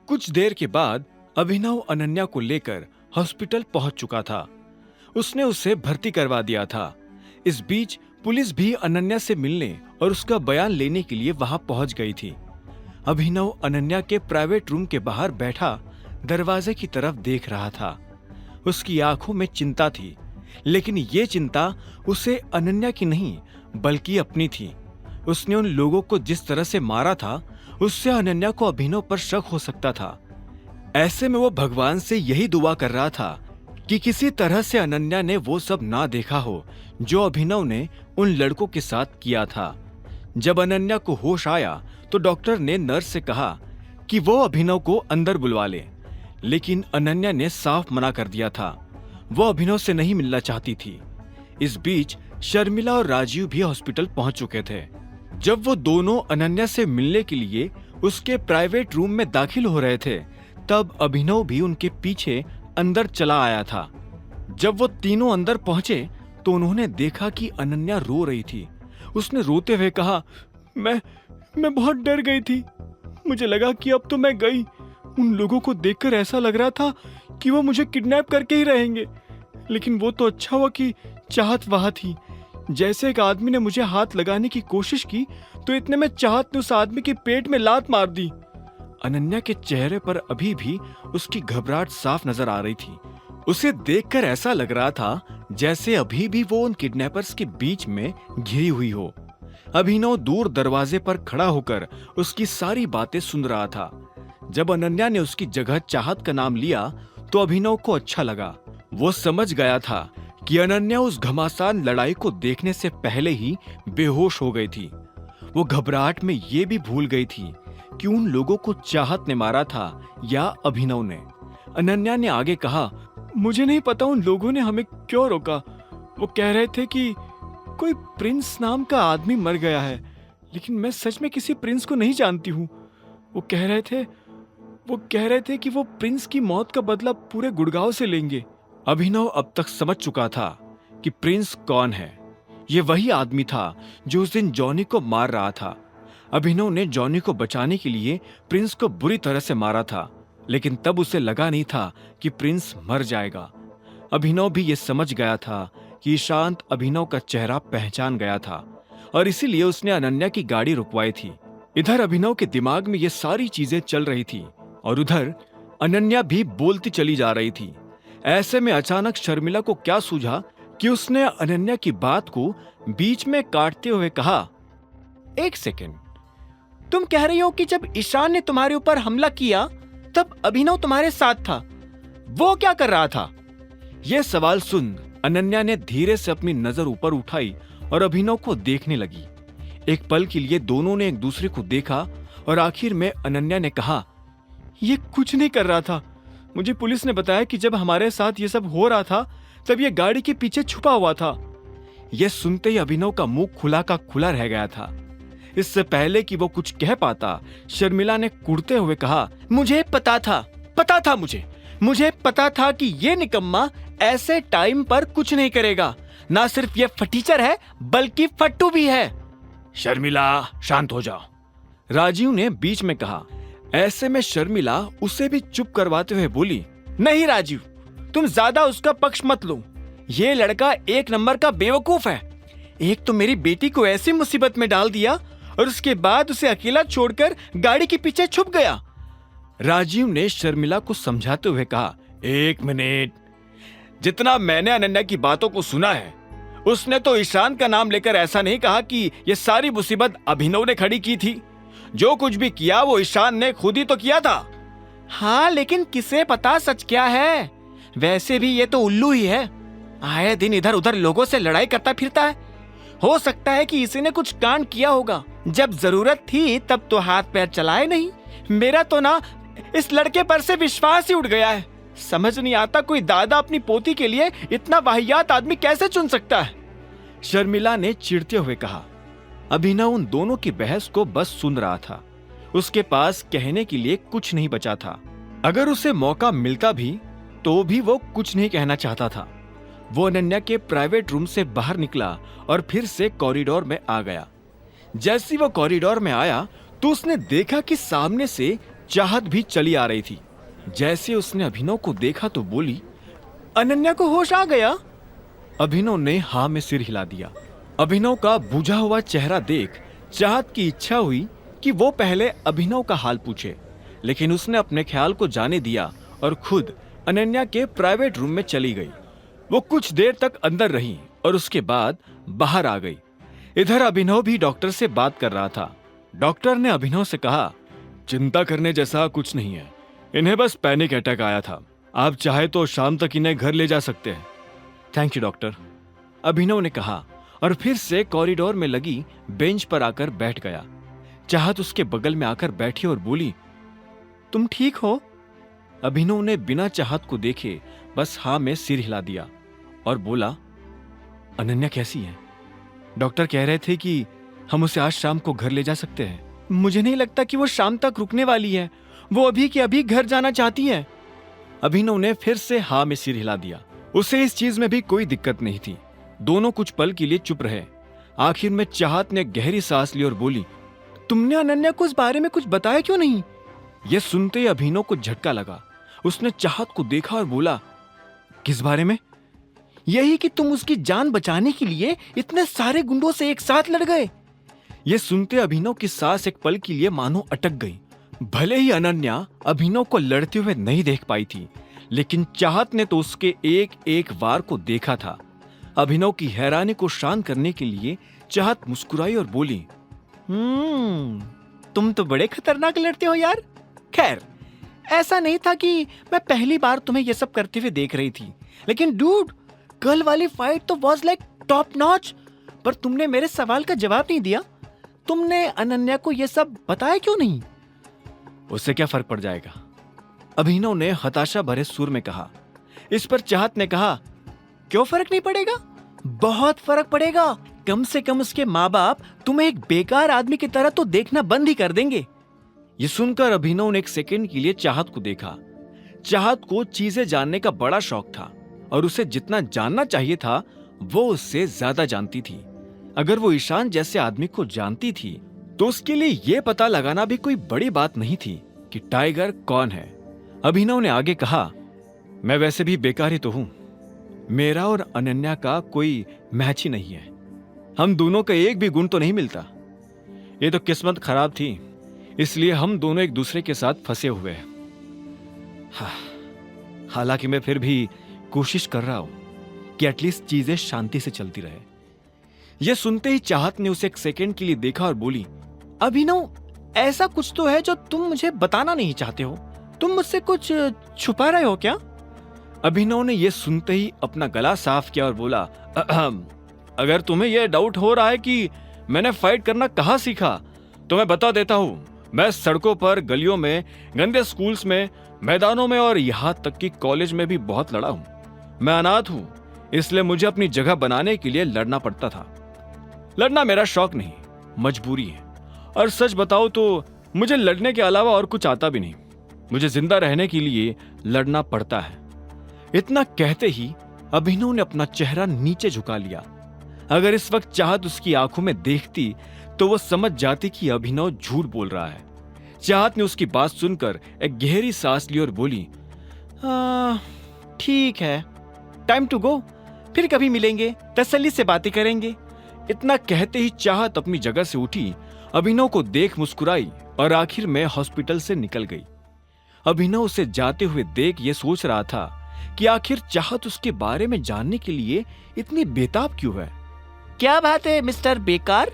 कुछ देर के बाद अभिनव अनन्या को लेकर हॉस्पिटल पहुंच चुका था। उसने उसे भर्ती करवा दिया था। इस बीच पुलिस भी अनन्या से मिलने और उसका बयान लेने के लिए वहां पहुंच गई थी। अभिनव अनन्या के प्राइवेट रूम के बाहर बैठा दरवाजे की तरफ देख रहा था। उसकी आंखों में चिंता थी, लेकिन ये चिंता उसे अनन्या की नहीं बल्कि अपनी थी। उसने उन लोगों को जिस तरह से मारा था, उससे अनन्या को अभिनव पर शक हो सकता था। ऐसे में वो भगवान से यही दुआ कर रहा था कि किसी तरह से अनन्या ने वो सब ना देखा हो जो अभिनव ने उन लड़कों के साथ किया था। जब अनन्या को होश आया तो डॉक्टर ने नर्स से कहा कि वो अभिनव को अंदर बुलवा ले, लेकिन अनन्या ने साफ मना कर दिया था। वो अभिनव से नहीं मिलना चाहती थी। इस बीच शर्मिला और राजीव भी हॉस्पिटल पहुंच चुके थे। जब वो दोनों अनन्या से मिलने के लिए उसके प्राइवेट रूम में दाखिल हो रहे थे, तब अभिनव भी उनके पीछे अंदर चला आया था। जब वो तीनों अंदर पहुंचे तो उन्होंने देखा कि अनन्या रो रही थी। उसने रोते हुए कहा, मैं बहुत डर गई थी। मुझे लगा कि अब तो मैं गई। उन लोगों को देखकर ऐसा लग रहा था कि वो मुझे किडनैप करके ही रहेंगे, लेकिन वो तो अच्छा हुआ कि चाहत वहां थी। जैसे एक आदमी ने मुझे हाथ लगाने की कोशिश की तो इतने में चाहत ने उस आदमी के पेट में लात मार दी। अनन्या के चेहरे पर अभी भी उसकी घबराहट साफ नजर आ रही थी। उसे देखकर ऐसा लग रहा था जैसे अभी भी वो उन किडनैपर्स के बीच में घिरी हुई हो। अभिनव दूर दरवाजे पर खड़ा होकर उसकी सारी बातें सुन रहा था। जब अनन्या ने उसकी जगह चाहत का नाम लिया तो अभिनव को अच्छा लगा। वो समझ गया था कि अनन्या उस घमासान लड़ाई को देखने से पहले ही बेहोश हो गई थी। वो घबराहट में ये भी भूल गई थी कि उन लोगों को चाहत ने मारा था या अभिनव ने। अनन्या ने आगे कहा, मुझे नहीं पता उन लोगों ने हमें क्यों रोका। वो कह रहे थे कि कोई प्रिंस नाम का आदमी मर गया है, लेकिन मैं सच में किसी प्रिंस को नहीं जानती हूँ। वो कह रहे थे कि वो प्रिंस की मौत का बदला पूरे गुड़गांव से लेंगे। अभिनव अब तक समझ चुका था कि प्रिंस कौन है। ये वही आदमी था जो उस दिन जॉनी को मार रहा था। अभिनव ने जॉनी को बचाने के लिए प्रिंस को बुरी तरह से मारा था, लेकिन तब उसे लगा नहीं था कि प्रिंस मर जाएगा। अभिनव भी ये समझ गया था कि ईशांत अभिनव का चेहरा पहचान गया था और इसीलिए उसने अनन्या की गाड़ी रुकवाई थी। इधर अभिनव के दिमाग में ये सारी चीजें चल रही थी और उधर अनन्या भी बोलती चली जा रही थी। ऐसे में अचानक शर्मिला को क्या सूझा कि उसने अनन्या की बात को बीच में काटते हुए कहा, एक सेकेंड, तुम कह रही हो कि जब ईशान ने तुम्हारे ऊपर हमला किया तब अभिनव तुम्हारे साथ था। वो क्या कर रहा था? यह सवाल सुन अनन्या ने धीरे से अपनी नजर ऊपर उठाई और अभिनव को देखने लगी। एक पल के लिए दोनों ने एक दूसरे को देखा और आखिर में अनन्या ने कहा, ये कुछ नहीं कर रहा था। मुझे पुलिस ने बताया कि जब हमारे साथ ये सब हो रहा था तब ये गाड़ी के पीछे छुपा हुआ था। यह सुनते ही अभिनव का मुंह खुला का खुला रह गया था। इससे पहले कि वो कुछ कह पाता, शर्मिला ने कुड़ते हुए कहा, मुझे पता था मुझे पता था कि ये निकम्मा ऐसे टाइम पर कुछ नहीं करेगा। ना सिर्फ ये फटीचर है बल्कि फट्टू भी है। शर्मिला, शांत हो जाओ, राजीव ने बीच में कहा। ऐसे में शर्मिला उसे भी चुप करवाते हुए बोली, नहीं राजीव, तुम ज्यादा उसका पक्ष मत लो। ये लड़का एक नंबर का बेवकूफ है। एक तो मेरी बेटी को ऐसी मुसीबत में डाल दिया और उसके बाद उसे अकेला छोड़कर गाड़ी के पीछे छुप गया। राजीव ने शर्मिला को समझाते हुए कहा, एक मिनट, जितना मैंने अनन्या की बातों को सुना है, उसने तो ईशान का नाम लेकर ऐसा नहीं कहा कि ये सारी मुसीबत अभिनव ने खड़ी की थी। जो कुछ भी किया वो ईशान ने खुद ही तो किया था। हाँ, लेकिन किसे पता सच क्या है। वैसे भी ये तो उल्लू ही है, आए दिन इधर उधर लोगों से लड़ाई करता फिरता है। हो सकता है कि इसी ने कुछ कांड किया होगा। जब जरूरत थी तब तो हाथ पैर चलाए नहीं। मेरा तो ना इस लड़के पर से विश्वास ही उठ गया है। समझ नहीं आता कोई दादा अपनी पोती के लिए इतना वाहियात आदमी कैसे चुन सकता है। शर्मिला ने चिढ़ते हुए कहा। अभिनव उन दोनों की बहस को बस सुन रहा था। उसके पास कहने के लिए कुछ नहीं बचा था। अगर उसे मौका मिलता भी तो भी वो कुछ नहीं कहना चाहता था। वो अनन्या के प्राइवेट रूम से बाहर निकला और फिर से कॉरिडोर में आ गया। जैसे वो कॉरिडोर में आया तो उसने देखा कि सामने से चाहत भी चली आ रही थी। जैसे उसने अभिनव को देखा तो बोली, अनन्या को होश आ गया? अभिनव ने हाँ में सिर हिला दिया। अभिनव का बुझा हुआ चेहरा देख चाहत की इच्छा हुई कि वो पहले अभिनव का हाल पूछे, लेकिन उसने अपने ख्याल को जाने दिया और खुद अनन्या के प्राइवेट रूम में चली गई। वो कुछ देर तक अंदर रही और उसके बाद बाहर आ गई। इधर अभिनव भी डॉक्टर से बात कर रहा था। डॉक्टर ने अभिनव से कहा, चिंता करने जैसा कुछ नहीं है, इन्हें बस पैनिक अटैक आया था। आप चाहे तो शाम तक इन्हें घर ले जा सकते हैं। थैंक यू डॉक्टर, अभिनव ने कहा और फिर से कॉरिडोर में लगी बेंच पर आकर बैठ गया। चाहत उसके बगल में आकर बैठी और बोली, तुम ठीक हो? अभिनव ने बिना चाहत को देखे बस हाँ में सिर हिला दिया और बोला, अनन्या कैसी है? डॉक्टर कह रहे थे कि हम उसे आज शाम को घर ले जा सकते हैं। मुझे नहीं लगता कि वो शाम तक रुकने वाली है, वो अभी के अभी घर जाना चाहती है। अभिनव ने फिर से हाँ में सिर हिला दिया। उसे इस चीज में भी कोई दिक्कत नहीं थी। दोनों कुछ पल के लिए चुप रहे। आखिर में चाहत ने गहरी सांस ली और बोली, तुमने अनन्या को इस बारे में कुछ बताया क्यों नहीं? यह सुनते ही अभिनव को झटका लगा। उसने चाहत को देखा और बोला, किस बारे में? यही कि तुम उसकी जान बचाने के लिए इतने सारे गुंडों से एक साथ लड़ गए। यह सुनते अभिनव की सांस एक पल के लिए मानो अटक गई। भले ही अनन्या अभिनव को लड़ते हुए नहीं देख पाई थी, लेकिन चाहत ने तो उसके एक एक वार को देखा था। अभिनव की हैरानी को शांत करने के लिए चाहत मुस्कुराई और बोली, तुम तो बड़े खतरनाक लड़ते हो यार। खैर, ऐसा नहीं था कि मैं पहली बार तुम्हें यह सब करते हुए देख रही थी, लेकिन डूड, कल वाली फाइट तो वाज लाइक टॉप नॉच। पर तुमने मेरे सवाल का जवाब नहीं दिया। तुमने अनन्या को यह सब बताया क्यों नहीं? उससे क्या फर्क पड़ जाएगा? अभिनव ने हताशा भरे सुर में कहा। इस पर चाहत ने कहा, क्यों फर्क नहीं पड़ेगा? बहुत फर्क पड़ेगा। कम से कम उसके माँ बाप तुम्हें एक बेकार आदमी की तरह तो देखना बंद ही कर देंगे। ये सुनकर अभिनव ने एक सेकंड के लिए चाहत को देखा। चाहत को चीजें जानने का बड़ा शौक था और उसे जितना जानना चाहिए था वो उससे ज्यादा जानती थी। अगर वो ईशान जैसे आदमी को जानती थी तो उसके लिए यह पता लगाना भी कोई बड़ी बात नहीं थी कि टाइगर कौन है। अभिनव ने आगे कहा, मैं वैसे भी बेकार ही तो हूं। मेरा और अनन्या का कोई मैच ही नहीं है। हम दोनों का एक भी गुण तो नहीं मिलता। ये तो किस्मत खराब थी, इसलिए हम दोनों एक दूसरे के साथ फंसे हुए हैं। हालांकि मैं फिर भी कोशिश कर रहा हूं कि एटलीस्ट चीजें शांति से चलती रहे। यह सुनते ही चाहत ने उसे एक सेकंड के लिए देखा और बोली, अभिनव, ऐसा कुछ तो है जो तुम मुझे बताना नहीं चाहते हो। तुम मुझसे कुछ छुपा रहे हो क्या? अभिनव ने यह सुनते ही अपना गला साफ किया और बोला, अगर तुम्हें यह डाउट हो रहा है कि मैंने फाइट करना कहां सीखा तो मैं बता देता हूं। मैं सड़कों पर, गलियों में, गंदे स्कूल्स में, मैदानों में और यहां तक कि कॉलेज में भी बहुत लड़ा हूं। मैं अनाथ हूं, इसलिए मुझे अपनी जगह बनाने के लिए लड़ना पड़ता था। लड़ना मेरा शौक नहीं, मजबूरी है। और सच बताओ तो मुझे लड़ने के अलावा और कुछ आता भी नहीं। मुझे जिंदा रहने के लिए लड़ना पड़ता है। इतना कहते ही अभिनव ने अपना चेहरा नीचे झुका लिया। अगर इस वक्त चाहत उसकी आंखों में देखती तो वो समझ जाती कि अभिनव झूठ बोल रहा है। चाहत ने उसकी बात सुनकर एक गहरी सांस ली और बोली, ठीक है, टाइम टू गो। फिर कभी मिलेंगे, तसल्ली से बातें करेंगे। इतना कहते ही चाहत अपनी जगह से उठी, अभिनव को देख मुस्कुराई और आखिर में हॉस्पिटल से निकल गई। अभिनव उसे जाते हुए देख ये सोच रहा था कि आखिर चाहत उसके बारे में जानने के लिए इतनी बेताब क्यों है। क्या बात है मिस्टर बेकार,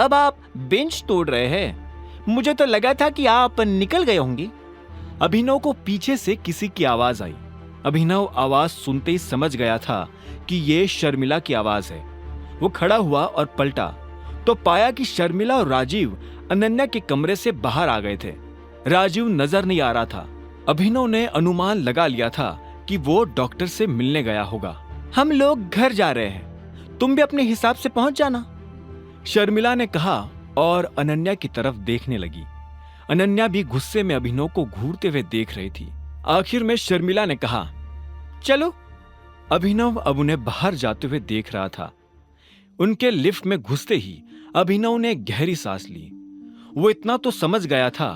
अब आप बेंच तोड़ रहे हैं? मुझे तो लगा था कि आप निकल गए होंगे। अभिनव को पीछे से किसी की आवाज आई। अभिनव आवाज सुनते ही समझ गया था कि ये शर्मिला की आवाज है। वो खड़ा हुआ और पलटा तो पाया कि शर्मिला और राजीव अनन्या के कमरे से बाहर आ गए थे। राजीव नजर नहीं आ रहा था। अभिनव ने अनुमान लगा लिया था कि वो डॉक्टर से मिलने गया होगा। हम लोग घर जा रहे हैं, तुम भी अपने हिसाब से पहुंच जाना, शर्मिला ने कहा और अनन्या की तरफ देखने लगी। अनन्या भी गुस्से में अभिनव को घूरते हुए देख रही थी। आखिर में शर्मिला ने कहा, चलो। अभिनव अब उन्हें बाहर जाते हुए देख रहा था। उनके लिफ्ट में घुसते ही अभिनव ने गहरी सांस ली। वो इतना तो समझ गया था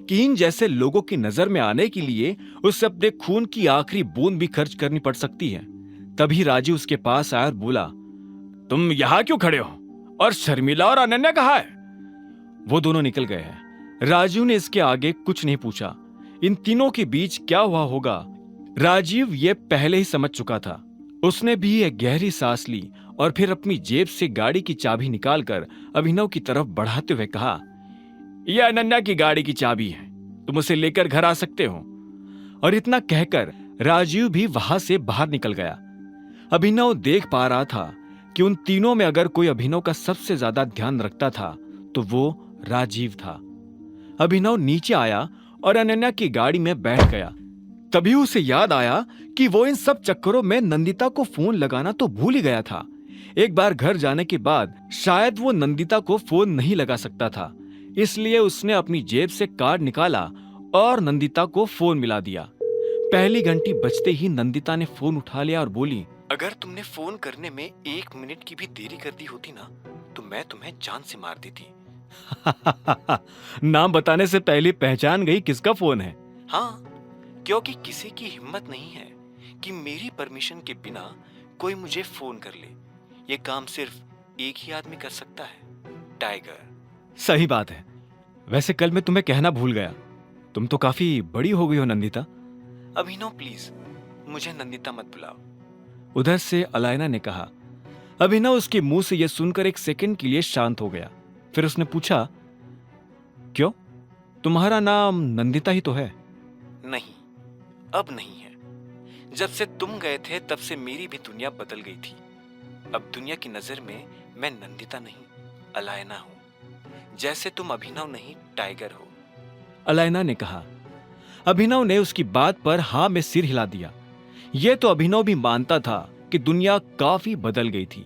कीन जैसे लोगों की नजर में आने के लिए उसे अपने खून की आखिरी बूंद भी खर्च करनी पड़ सकती है। तभी राजीव उसके पास आया और बोला, तुम यहां क्यों खड़े हो? और शर्मिला और अनन्या कहाँ है? वो दोनों निकल गए हैं। राजीव ने इसके आगे कुछ नहीं पूछा। इन तीनों के बीच क्या हुआ होगा, राजीव ये पहले ही समझ चुका था। उसने भी एक गहरी सांस ली और फिर अपनी जेब से गाड़ी की चाबी निकालकर अभिनव की तरफ बढ़ाते हुए कहा, यह अनन्या की गाड़ी की चाबी है, तुम उसे लेकर घर आ सकते हो। और इतना कहकर राजीव भी वहां से बाहर निकल गया। अभिनव देख पा रहा था कि उन तीनों में अगर कोई अभिनव का सबसे ज्यादा ध्यान रखता था तो वो राजीव था। अभिनव नीचे आया और अनन्या की गाड़ी में बैठ गया। तभी उसे याद आया कि वो इन सब चक्करों में नंदिता को फोन लगाना तो भूल ही गया था। एक बार घर जाने के बाद शायद वो नंदिता को फोन नहीं लगा सकता था, इसलिए उसने अपनी जेब से कार्ड निकाला और नंदिता को फोन मिला दिया। पहली घंटी बजते ही नंदिता ने फोन उठा लिया और बोली, अगर तुमने फोन करने में 1 मिनट की भी देरी कर दी होती ना तो मैं तुम्हें जान से मार देती। नाम बताने से पहले पहचान गई किसका फोन है? हाँ, क्योंकि किसी की हिम्मत नहीं है कि मेरी परमिशन के बिना कोई मुझे फोन कर ले। ये काम सिर्फ एक ही आदमी कर सकता है, टाइगर। सही बात है। वैसे कल मैं तुम्हें कहना भूल गया, तुम तो काफी बड़ी हो गई हो नंदिता। अभिनव प्लीज मुझे नंदिता मत बुलाओ, उधर से अलायना ने कहा। अभिनव उसके मुंह से यह सुनकर एक सेकंड के लिए शांत हो गया। फिर उसने पूछा, क्यों, तुम्हारा नाम नंदिता ही तो है? नहीं, अब नहीं है। जब से तुम गए थे तब से मेरी भी दुनिया बदल गई थी। अब दुनिया की नजर में मैं नंदिता नहीं, अलायना हूं। जैसे तुम अभिनव नहीं, टाइगर हो, अलायना ने कहा। अभिनव ने उसकी बात पर हां में सिर हिला दिया। यह तो अभिनव भी मानता था कि दुनिया काफी बदल गई थी।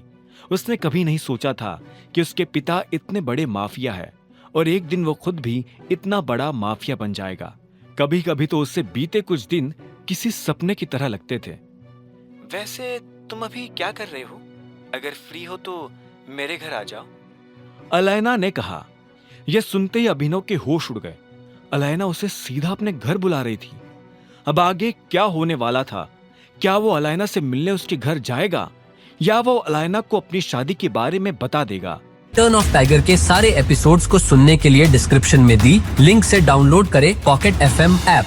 उसने कभी नहीं सोचा था कि उसके पिता इतने बड़े माफिया है और एक दिन वो खुद भी इतना बड़ा माफिया बन जाएगा। कभी कभी तो उससे बीते कुछ दिन किसी सपने की तरह लगते थे। वैसे तुम अभी क्या कर रहे हो? अगर फ्री हो तो मेरे घर आ जाओ, अलायना ने कहा। यह सुनते ही अभिनव के होश उड़ गए। अलायना उसे सीधा अपने घर बुला रही थी। अब आगे क्या होने वाला था? क्या वो अलायना से मिलने उसके घर जाएगा या वो अलायना को अपनी शादी के बारे में बता देगा? टर्न ऑफ टाइगर के सारे एपिसोड्स को सुनने के लिए डिस्क्रिप्शन में दी लिंक से डाउनलोड करें पॉकेट FM ऐप।